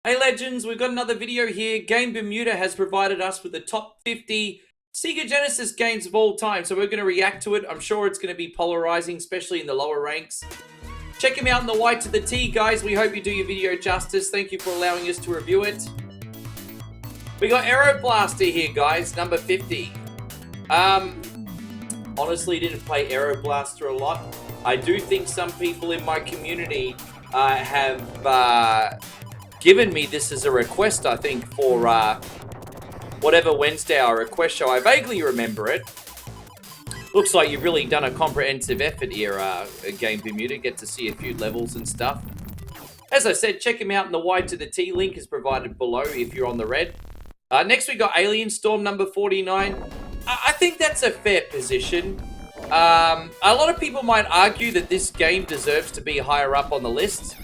Hey legends, we've got another video here. GameBermuda has provided us with the top 50 Sega Genesis games of all time, so we're going to react to it. I'm sure it's going to be polarizing, especially in the lower ranks. Check him out in the Y to the T, guys. We hope you do your video justice. Thank you for allowing us to review it. We got Arob Blaster here, guys, number 50. Honestly, didn't play Arob Blaster a lot. I do think some people in my community have given me this as a request, I think, for whatever Wednesday our request show. I vaguely remember it. Looks like you've really done a comprehensive effort here, GameBermuda. Get to see a few levels and stuff. As I said, check him out in the Y to the T. Link is provided below if you're on the red. Next we got Alien Storm number 49. I think that's a fair position. A lot of people might argue that this game deserves to be higher up on the list.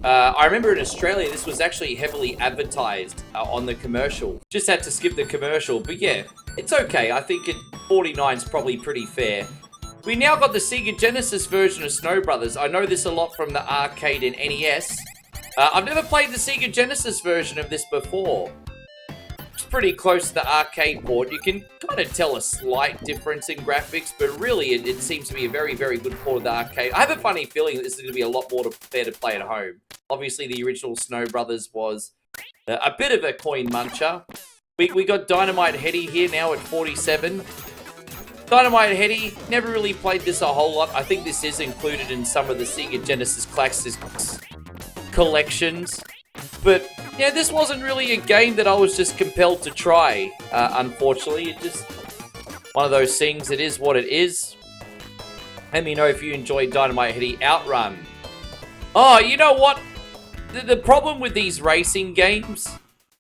I remember in Australia, this was actually heavily advertised on the commercial. Just had to skip the commercial, but yeah, it's okay. I think 49 is probably pretty fair. We now got the Sega Genesis version of Snow Brothers. I know this a lot from the arcade and NES. I've never played the Sega Genesis version of this before. It's pretty close to the arcade port. You can kind of tell a slight difference in graphics, but really it seems to be a very, very good port of the arcade. I have a funny feeling that this is going to be a lot more fair to play at home. Obviously, the original Snow Brothers was a bit of a coin muncher. We got Dynamite Heady here now at 47. Dynamite Heady, never really played this a whole lot. I think this is included in some of the Sega Genesis Classics collections. But, yeah, this wasn't really a game that I was just compelled to try, unfortunately. It's just one of those things. It is what it is. Let me know if you enjoyed Dynamite Heady. Outrun. Oh, you know what? The problem with these racing games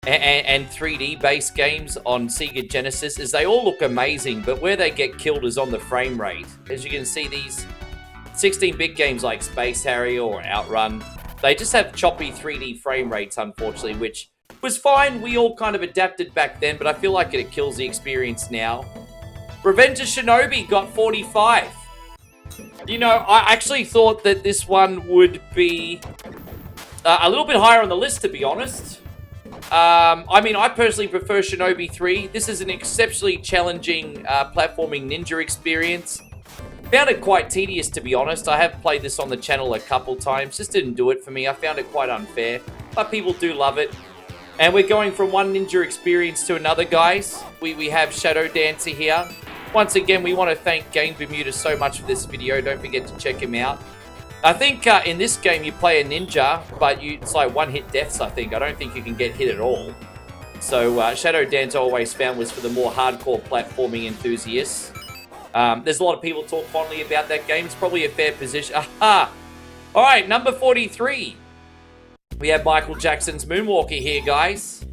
and 3D-based games on Sega Genesis is they all look amazing, but where they get killed is on the frame rate. As you can see, these 16-bit games like Space Harrier or Outrun, they just have choppy 3D frame rates, unfortunately, which was fine. We all kind of adapted back then, but I feel like it kills the experience now. Revenge of Shinobi got 45. You know, I actually thought that this one would be a little bit higher on the list, to be honest. I mean, I personally prefer Shinobi 3. This is an exceptionally challenging platforming ninja experience. Found it quite tedious, to be honest. I have played this on the channel a couple times. Just didn't do it for me. I found it quite unfair. But people do love it. And we're going from one ninja experience to another, guys. We have Shadow Dancer here. Once again, we want to thank GameBermuda so much for this video. Don't forget to check him out. I think in this game you play a ninja, but it's like one-hit deaths, I think. I don't think you can get hit at all. So Shadow Dancer always found was for the more hardcore platforming enthusiasts. There's a lot of people talk fondly about that game. It's probably a fair position. Aha! Alright, number 43. We have Michael Jackson's Moonwalker here, guys.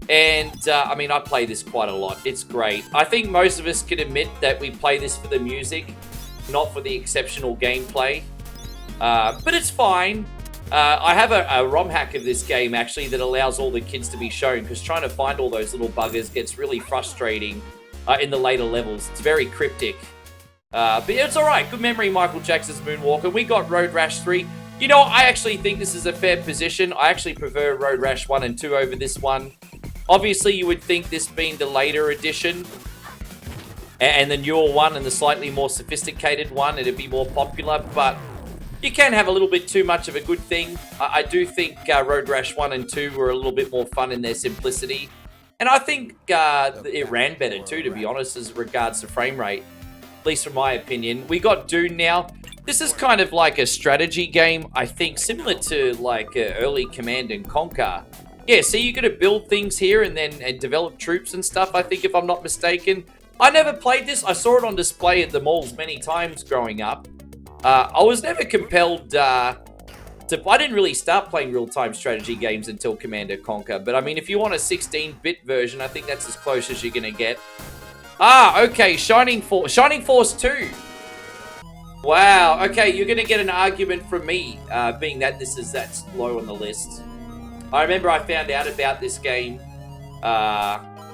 And, I mean, I play this quite a lot. It's great. I think most of us can admit that we play this for the music, not for the exceptional gameplay. But it's fine. I have a ROM hack of this game, actually, that allows all the kids to be shown, because trying to find all those little buggers gets really frustrating in the later levels. It's very cryptic. But it's alright. Good memory, Michael Jackson's Moonwalker. We got Road Rash 3. You know, I actually think this is a fair position. I actually prefer Road Rash 1 and 2 over this one. Obviously, you would think this being the later edition and the newer one and the slightly more sophisticated one, it'd be more popular, but you can have a little bit too much of a good thing. I do think Road Rash 1 and 2 were a little bit more fun in their simplicity. And I think it ran better too, to be honest, as regards to frame rate. At least from my opinion. We got Dune now. This is kind of like a strategy game, I think, similar to like early Command and Conquer. Yeah, so you're going to build things here and then develop troops and stuff, I think, if I'm not mistaken. I never played this. I saw it on display at the malls many times growing up. I was never compelled I didn't really start playing real-time strategy games until Command & Conquer. But, I mean, if you want a 16-bit version, I think that's as close as you're going to get. Ah, okay, Shining Force 2. Wow, okay, you're going to get an argument from me, being that that's low on the list. I remember I found out about this game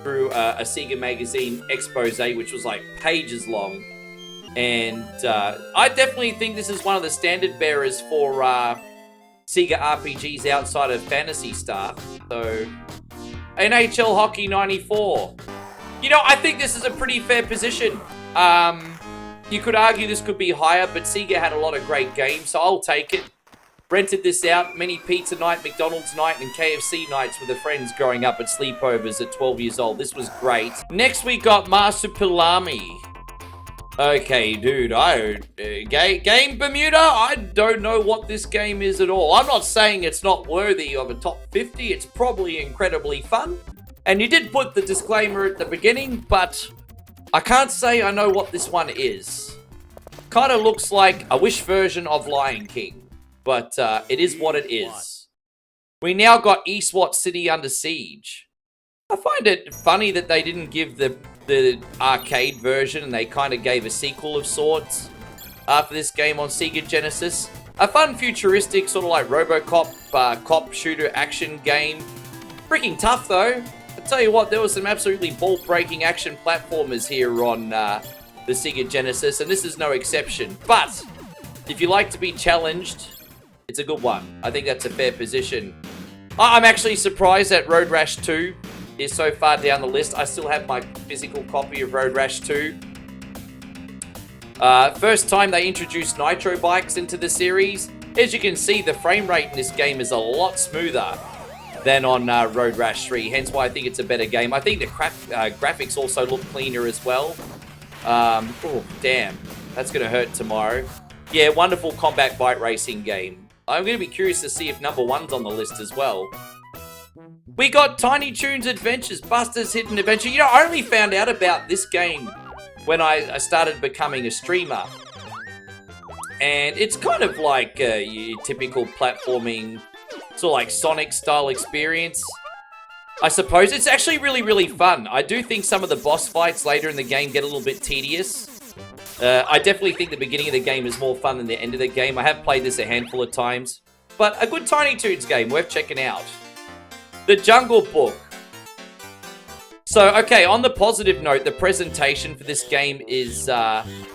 through a Sega magazine expose, which was like pages long. And I definitely think this is one of the standard bearers for Sega RPGs outside of Phantasy Star. So, NHL Hockey 94. You know, I think this is a pretty fair position. You could argue this could be higher, but Sega had a lot of great games, so I'll take it. Rented this out, many pizza night, McDonald's night, and KFC nights with the friends growing up at sleepovers at 12 years old. This was great. Next we got Maru Pami. Okay, dude, GameBermuda, I don't know what this game is at all. I'm not saying it's not worthy of a top 50. It's probably incredibly fun. And you did put the disclaimer at the beginning, but I can't say I know what this one is. Kind of looks like a Wish version of Lion King, but it is what it is. We now got Eastw City under siege. I find it funny that they didn't give the arcade version and they kind of gave a sequel of sorts for this game on Sega Genesis. A fun futuristic sort of like RoboCop cop shooter action game. Freaking tough though. I tell you what, there were some absolutely ball-breaking action platformers here on the Sega Genesis, and this is no exception. But if you like to be challenged, it's a good one. I think that's a fair position. I'm actually surprised that Road Rash 2 is so far down the list. I still have my physical copy of Road Rash 2. First time they introduced nitro bikes into the series. As you can see, the frame rate in this game is a lot smoother than on Road Rash 3, hence why I think it's a better game. I think the graphics also look cleaner as well. Oh, damn. That's going to hurt tomorrow. Yeah, wonderful combat bike racing game. I'm going to be curious to see if number 1's on the list as well. We got Tiny Toons Adventures, Buster's Hidden Adventure. You know, I only found out about this game when I started becoming a streamer. And it's kind of like your typical platforming, sort of like Sonic-style experience. I suppose it's actually really, really fun. I do think some of the boss fights later in the game get a little bit tedious. I definitely think the beginning of the game is more fun than the end of the game. I have played this a handful of times. But a good Tiny Toons game, worth checking out. The Jungle Book. So, okay, on the positive note, the presentation for this game is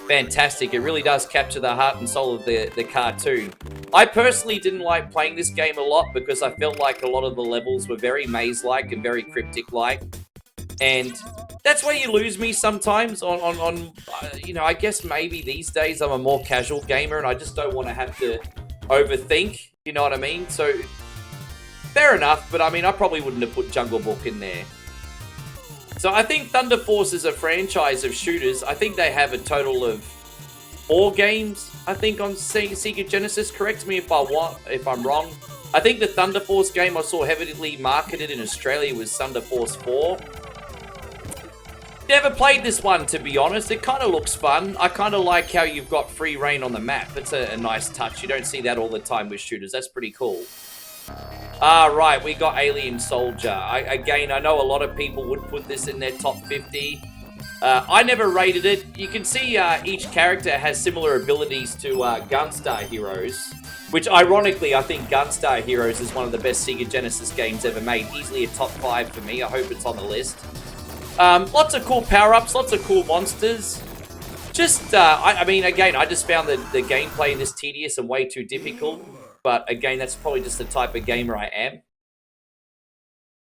fantastic. It really does capture the heart and soul of the cartoon. I personally didn't like playing this game a lot because I felt like a lot of the levels were very maze-like and very cryptic-like. And that's where you lose me sometimes on you know, I guess maybe these days I'm a more casual gamer and I just don't want to have to overthink, you know what I mean? So, fair enough, but I mean, I probably wouldn't have put Jungle Book in there. So I think Thunder Force is a franchise of shooters. I think they have a total of 4 games, I think, on Sega Genesis. Correct me if I'm wrong. I think the Thunder Force game I saw heavily marketed in Australia was Thunder Force 4. Never played this one, to be honest. It kind of looks fun. I kind of like how you've got free reign on the map. It's a nice touch. You don't see that all the time with shooters. That's pretty cool. Right, we got Alien Soldier. Again, I know a lot of people would put this in their top 50. I never rated it. You can see each character has similar abilities to Gunstar Heroes, which ironically, I think Gunstar Heroes is one of the best Sega Genesis games ever made. Easily a top 5 for me. I hope it's on the list. Lots of cool power-ups, lots of cool monsters. Just, I mean, again, I just found the gameplay in this tedious and way too difficult. But again, that's probably just the type of gamer I am.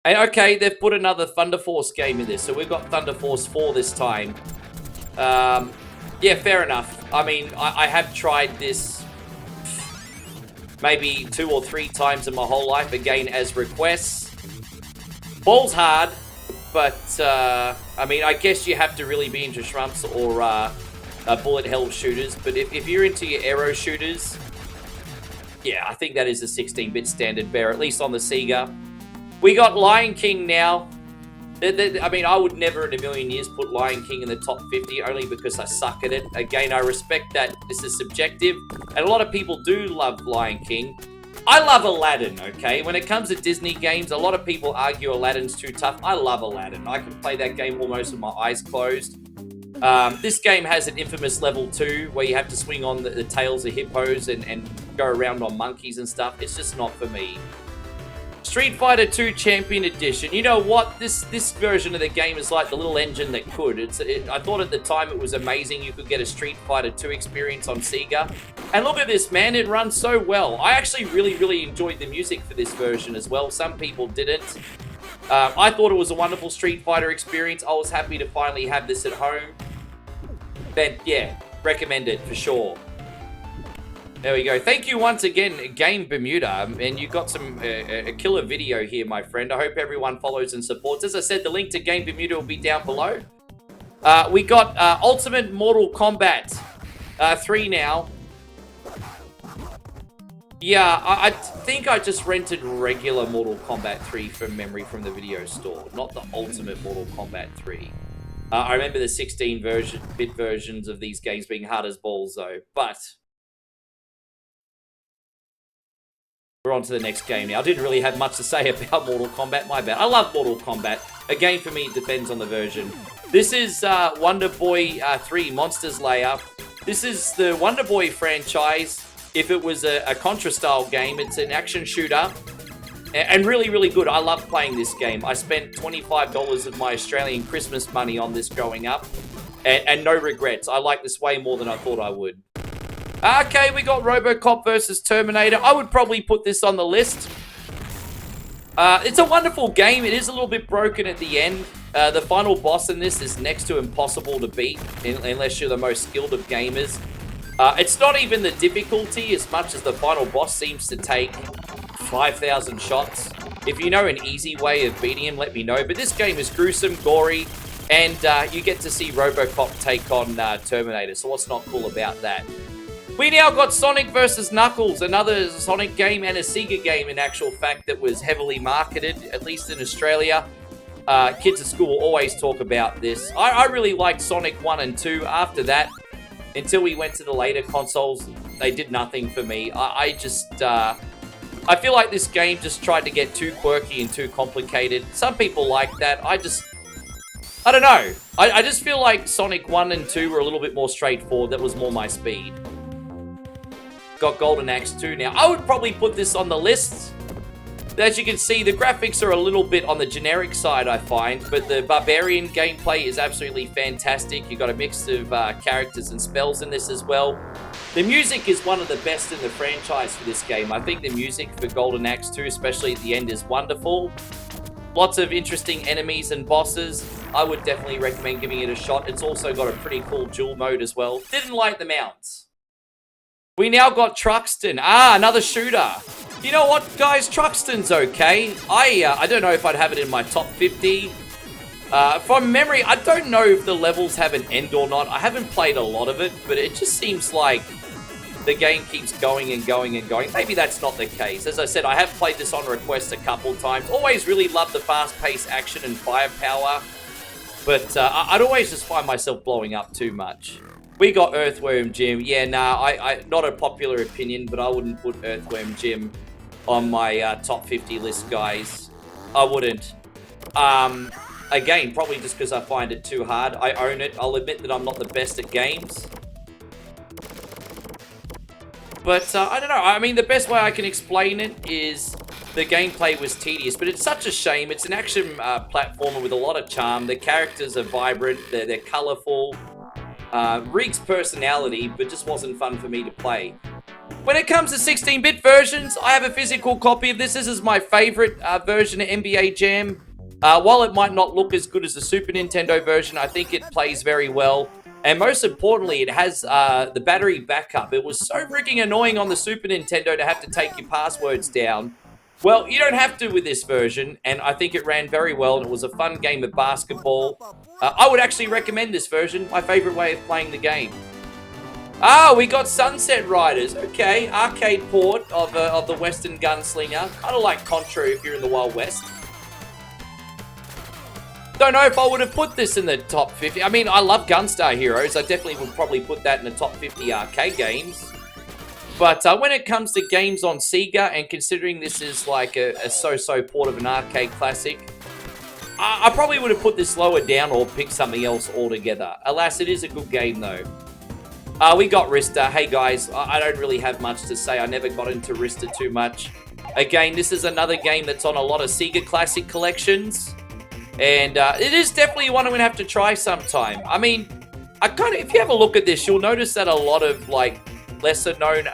And okay, they've put another Thunder Force game in this. So we've got Thunder Force 4 this time. Yeah, fair enough. I mean, I have tried this maybe 2 or 3 times in my whole life. Again, as requests. Ball's hard. But, I mean, I guess you have to really be into Shrumps or bullet hell shooters. But if you're into your aero shooters... yeah, I think that is a 16-bit standard bearer, at least on the Sega. We got Lion King now. I mean, I would never in a million years put Lion King in the top 50, only because I suck at it. Again, I respect that this is subjective, and a lot of people do love Lion King. I love Aladdin, okay? When it comes to Disney games, a lot of people argue Aladdin's too tough. I love Aladdin. I can play that game almost with my eyes closed. This game has an infamous level 2 where you have to swing on the tails of hippos and go around on monkeys and stuff. It's just not for me. Street Fighter 2 Champion Edition. You know what? This version of the game is like the little engine that could. I thought at the time it was amazing you could get a Street Fighter 2 experience on Sega. And look at this, man. It runs so well. I actually really enjoyed the music for this version as well. Some people didn't. I thought it was a wonderful Street Fighter experience. I was happy to finally have this at home. Then, yeah, recommend it for sure. There we go. Thank you once again, GameBermuda. And you got some a killer video here, my friend. I hope everyone follows and supports. As I said, the link to GameBermuda will be down below. We got Ultimate Mortal Kombat 3 now. Yeah, I think I just rented regular Mortal Kombat 3 from memory from the video store, not the Ultimate Mortal Kombat 3. I remember the 16-bit versions of these games being hard as balls, though. But we're on to the next game now. I didn't really have much to say about Mortal Kombat, my bad. I love Mortal Kombat. Again, for me, it depends on the version. This is Wonder Boy 3 Monsters Lair. This is the Wonder Boy franchise. If it was a Contra-style game, it's an action shooter. And really good. I love playing this game. I spent $25 of my Australian Christmas money on this growing up. And no regrets. I like this way more than I thought I would. Okay, we got RoboCop versus Terminator. I would probably put this on the list. It's a wonderful game. It is a little bit broken at the end. The final boss in this is next to impossible to beat, unless you're the most skilled of gamers. It's not even the difficulty as much as the final boss seems to take 5,000 shots. If you know an easy way of beating him, let me know. But this game is gruesome, gory, and you get to see RoboCop take on Terminator. So what's not cool about that? We now got Sonic vs. Knuckles, another Sonic game and a Sega game in actual fact that was heavily marketed, at least in Australia. Kids at school will always talk about this. I really liked Sonic 1 and 2. After that, until we went to the later consoles, they did nothing for me. I feel like this game just tried to get too quirky and too complicated. Some people like that. I don't know. I just feel like Sonic 1 and 2 were a little bit more straightforward. That was more my speed. Got Golden Axe 2 now. I would probably put this on the list. As you can see, the graphics are a little bit on the generic side, I find, but the Barbarian gameplay is absolutely fantastic. You've got a mix of characters and spells in this as well. The music is one of the best in the franchise for this game. I think the music for Golden Axe 2, especially at the end, is wonderful. Lots of interesting enemies and bosses. I would definitely recommend giving it a shot. It's also got a pretty cool duel mode as well. Didn't like the mounts. We now got Truxton. Another shooter. You know what, guys? Truxton's okay. I don't know if I'd have it in my top 50. From memory, I don't know if the levels have an end or not. I haven't played a lot of it, but it just seems like the game keeps going and going and going. Maybe that's not the case. As I said, I have played this on request a couple times. Always really loved the fast-paced action and firepower, but I'd always just find myself blowing up too much. We got Earthworm Jim. Yeah, I not a popular opinion, but I wouldn't put Earthworm Jim on my top 50 list, guys. I wouldn't. Again, probably just because I find it too hard. I own it. I'll admit that I'm not the best at games. But I don't know. I mean, the best way I can explain it is the gameplay was tedious, but it's such a shame. It's an action platformer with a lot of charm. The characters are vibrant. They're colorful. Reek's personality, but just wasn't fun for me to play. When it comes to 16-bit versions, I have a physical copy of this. This is my favorite version of NBA Jam. While it might not look as good as the Super Nintendo version, I think it plays very well. And most importantly, it has the battery backup. It was so freaking annoying on the Super Nintendo to have to take your passwords down. Well, you don't have to with this version, and I think it ran very well, and it was a fun game of basketball. I would actually recommend this version, my favorite way of playing the game. We got Sunset Riders. Okay, arcade port of the Western Gunslinger. Kind of like Contra if you're in the Wild West. Don't know if I would have put this in the top 50. I mean, I love Gunstar Heroes. I definitely would probably put that in the top 50 arcade games. But when it comes to games on Sega, and considering this is like a so-so port of an arcade classic, I probably would have put this lower down or picked something else altogether. Alas, it is a good game though. We got Rista. Hey guys, I don't really have much to say. I never got into Rista too much. Again, this is another game that's on a lot of Sega Classic collections. And it is definitely one I'm going to have to try sometime. I mean, if you have a look at this, you'll notice that a lot of, like, lesser-known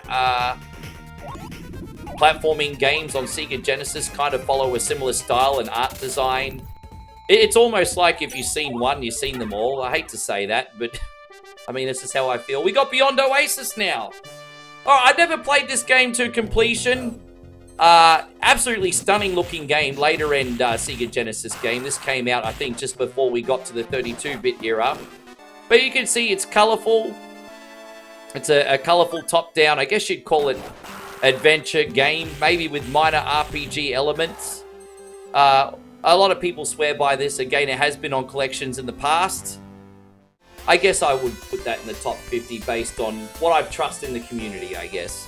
platforming games on Sega Genesis kind of follow a similar style and art design. It's almost like if you've seen one, you've seen them all. I hate to say that, but I mean, this is how I feel. We got Beyond Oasis now. Oh, I never played this game to completion. Absolutely stunning looking game, later end Sega Genesis game. This came out, I think, just before we got to the 32-bit era. But you can see it's colorful. It's a colorful top-down, I guess you'd call it adventure game, maybe with minor RPG elements. A lot of people swear by this. Again, it has been on collections in the past. I guess I would put that in the top 50 based on what I've trusted in the community, I guess.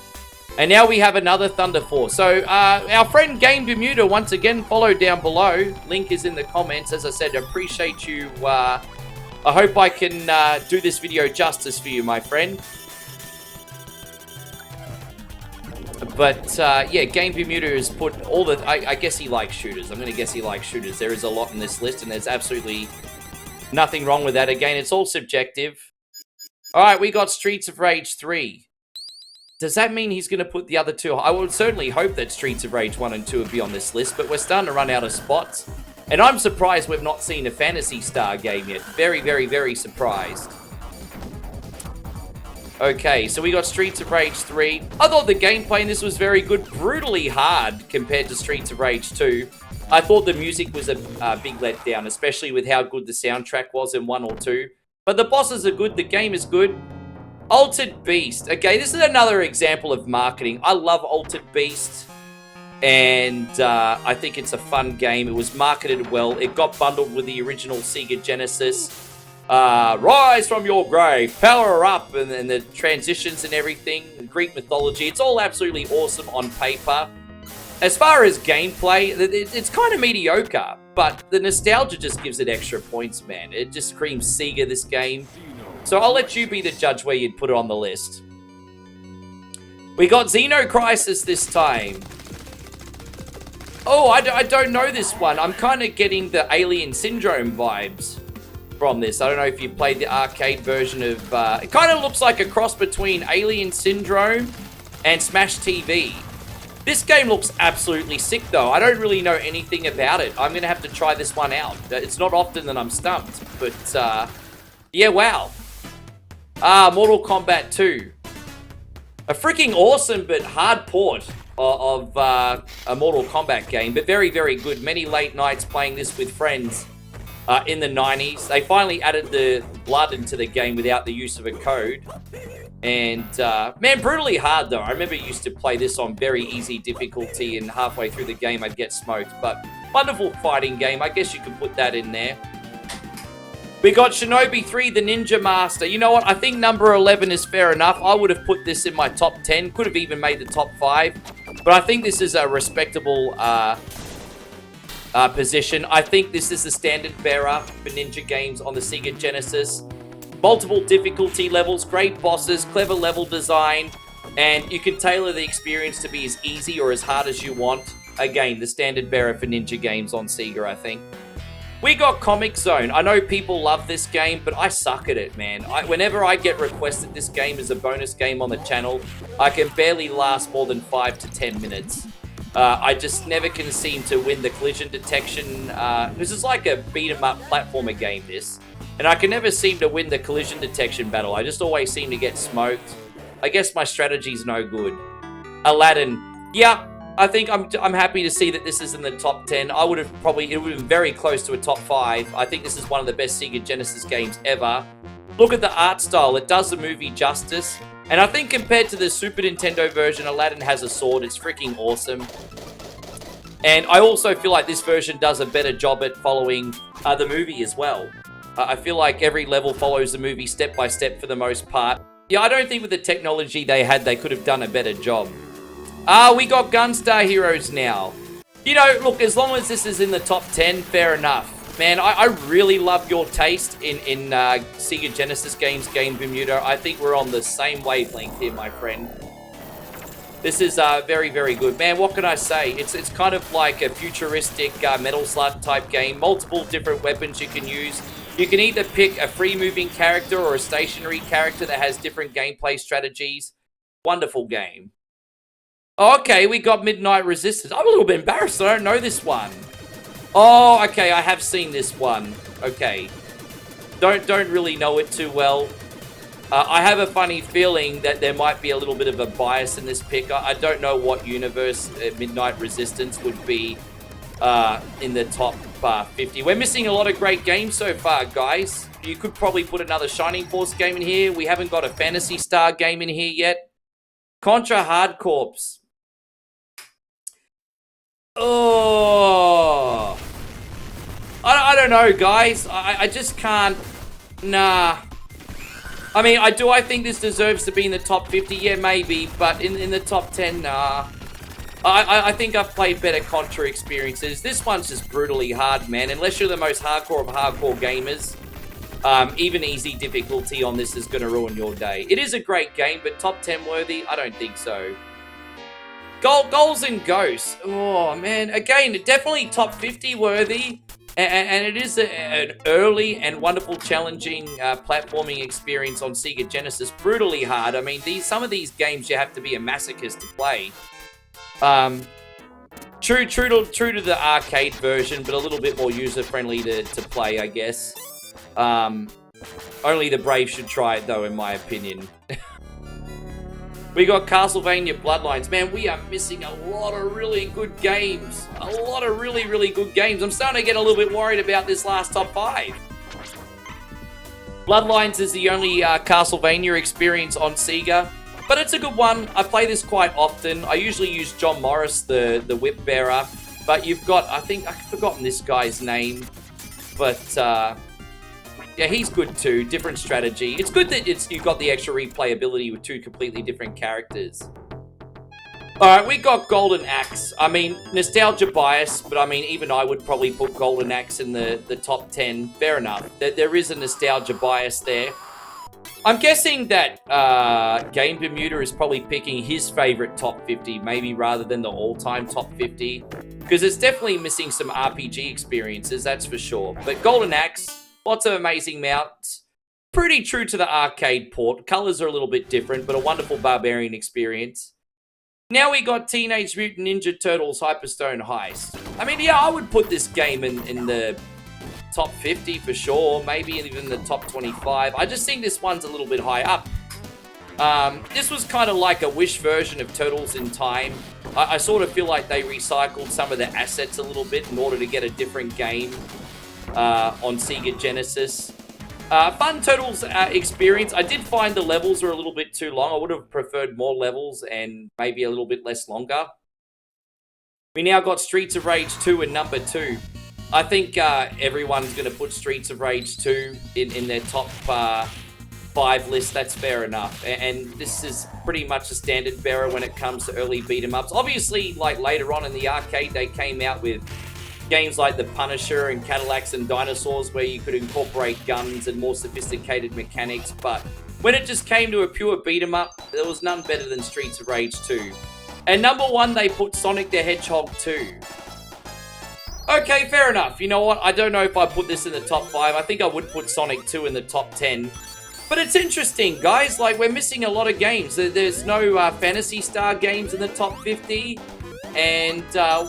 And now we have another Thunder Force. So, our friend GameBermuda, once again, follow down below. Link is in the comments. As I said, appreciate you. I hope I can do this video justice for you, my friend. But, yeah, GameBermuda has put all the... I guess he likes shooters. I'm going to guess he likes shooters. There is a lot in this list, and there's absolutely nothing wrong with that. Again, it's all subjective. All right, we got Streets of Rage 3. Does that mean he's going to put the other two? I would certainly hope that Streets of Rage 1 and 2 would be on this list, but we're starting to run out of spots. And I'm surprised we've not seen a Phantasy Star game yet. Very, very, very surprised. Okay, so we got Streets of Rage 3. I thought the gameplay in this was very good. Brutally hard compared to Streets of Rage 2. I thought the music was a big letdown, especially with how good the soundtrack was in 1 or 2. But the bosses are good. The game is good. Altered Beast. Okay, this is another example of marketing. I love Altered Beast. And I think it's a fun game. It was marketed well. It got bundled with the original Sega Genesis. Rise from your grave, power up, and then the transitions and everything, Greek mythology. It's all absolutely awesome on paper. As far as gameplay, it's kind of mediocre, but the nostalgia just gives it extra points, man. It just screams Sega, this game. So I'll let you be the judge where you'd put it on the list. We got Zeno Crisis this time. Oh, I don't know this one. I'm kind of getting the Alien Syndrome vibes from this. I don't know if you played the arcade version of... it kind of looks like a cross between Alien Syndrome and Smash TV. This game looks absolutely sick, though. I don't really know anything about it. I'm going to have to try this one out. It's not often that I'm stumped, but... yeah, wow. Mortal Kombat 2. A freaking awesome but hard port of a Mortal Kombat game, but very, very good. Many late nights playing this with friends in the 90s. They finally added the blood into the game without the use of a code. And, man, brutally hard, though. I remember I used to play this on very easy difficulty, and halfway through the game I'd get smoked. But wonderful fighting game. I guess you could put that in there. We got Shinobi 3, the Ninja Master. You know what? I think number 11 is fair enough. I would have put this in my top 10. Could have even made the top 5. But I think this is a respectable position. I think this is the standard bearer for ninja games on the Sega Genesis. Multiple difficulty levels, great bosses, clever level design, and you can tailor the experience to be as easy or as hard as you want. Again, the standard bearer for ninja games on Sega, I think. We got Comic Zone. I know people love this game, but I suck at it, man. Whenever I get requested this game as a bonus game on the channel, I can barely last more than 5 to 10 minutes. I just never can seem to win the collision detection. This is like a beat-em-up platformer game, this. And I can never seem to win the collision detection battle. I just always seem to get smoked. I guess my strategy's no good. Aladdin. Yeah. I think I'm happy to see that this is in the top 10. It would have been very close to a top 5. I think this is one of the best Sega Genesis games ever. Look at the art style. It does the movie justice. And I think compared to the Super Nintendo version, Aladdin has a sword. It's freaking awesome. And I also feel like this version does a better job at following the movie as well. I feel like every level follows the movie step by step for the most part. Yeah, I don't think with the technology they had, they could have done a better job. We got Gunstar Heroes now. You know, look, as long as this is in the top 10, fair enough. Man, I really love your taste in Sega Genesis games, GameBermuda. I think we're on the same wavelength here, my friend. This is very, very good. Man, what can I say? It's kind of like a futuristic Metal Slug type game. Multiple different weapons you can use. You can either pick a free-moving character or a stationary character that has different gameplay strategies. Wonderful game. Okay, we got Midnight Resistance. I'm a little bit embarrassed. I don't know this one. Oh, okay, I have seen this one. Okay. Don't really know it too well. I have a funny feeling that there might be a little bit of a bias in this pick. I don't know what universe Midnight Resistance would be in the top 50. We're missing a lot of great games so far, guys. You could probably put another Shining Force game in here. We haven't got a Phantasy Star game in here yet. Contra Hard Corps. Oh. I don't know, guys. I just can't. Nah. I mean, I think this deserves to be in the top 50? Yeah, maybe. But in the top 10, nah. I think I've played better Contra experiences. This one's just brutally hard, man. Unless you're the most hardcore of hardcore gamers, even easy difficulty on this is going to ruin your day. It is a great game, but top 10 worthy? I don't think so. Goals and Ghosts. Oh, man. Again, definitely top 50 worthy. And it is an early and wonderful, challenging platforming experience on Sega Genesis. Brutally hard. I mean, some of these games you have to be a masochist to play. True to the arcade version, but a little bit more user-friendly to play, I guess. Only the brave should try it, though, in my opinion. We got Castlevania Bloodlines. Man, we are missing a lot of really good games. A lot of really, really good games. I'm starting to get a little bit worried about this last top 5. Bloodlines is the only Castlevania experience on Sega, but it's a good one. I play this quite often. I usually use John Morris, the whip bearer, but you've got, I think, I've forgotten this guy's name, but yeah, he's good too. Different strategy. It's good that you've got the extra replayability with 2 completely different characters. Alright, we got Golden Axe. I mean, nostalgia bias, but I mean, even I would probably put Golden Axe in the top 10. Fair enough. There is a nostalgia bias there. I'm guessing that GameBermuda is probably picking his favorite top 50, maybe rather than the all-time top 50, because it's definitely missing some RPG experiences, that's for sure. But Golden Axe, lots of amazing mounts. Pretty true to the arcade port. Colors are a little bit different, but a wonderful barbarian experience. Now we got Teenage Mutant Ninja Turtles Hyperstone Heist. I mean, yeah, I would put this game in the top 50 for sure. Maybe even the top 25. I just think this one's a little bit high up. This was kind of like a Wish version of Turtles in Time. I sort of feel like they recycled some of the assets a little bit in order to get a different game on Sega Genesis. Fun Turtles experience. I did find the levels were a little bit too long. I would have preferred more levels and maybe a little bit less longer. We now got Streets of Rage 2 and number 2. I think everyone's going to put Streets of Rage 2 in their top 5 list. That's fair enough. And this is pretty much a standard bearer when it comes to early beat-em-ups. Obviously, like later on in the arcade, they came out with games like The Punisher and Cadillacs and Dinosaurs where you could incorporate guns and more sophisticated mechanics, but when it just came to a pure beat-em-up, there was none better than Streets of Rage 2. And number 1, they put Sonic the Hedgehog 2. Okay, fair enough. You know what? I don't know if I put this in the top 5. I think I would put Sonic 2 in the top 10. But it's interesting, guys. Like, we're missing a lot of games. There's no Phantasy Star games in the top 50. And,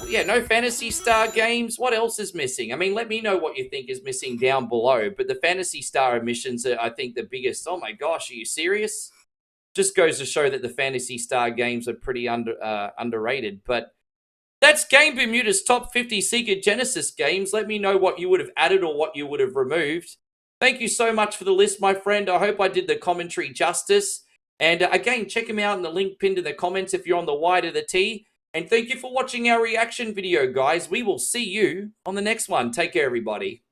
yeah, no Phantasy Star games. What else is missing? I mean, let me know what you think is missing down below. But the Phantasy Star omissions are, I think, the biggest. Oh, my gosh, are you serious? Just goes to show that the Phantasy Star games are pretty underrated. But that's GameBermuda's top 50 Sega Genesis games. Let me know what you would have added or what you would have removed. Thank you so much for the list, my friend. I hope I did the commentary justice. And, again, check him out in the link pinned in the comments if you're on the Y to the T. And thank you for watching our reaction video, guys. We will see you on the next one. Take care, everybody.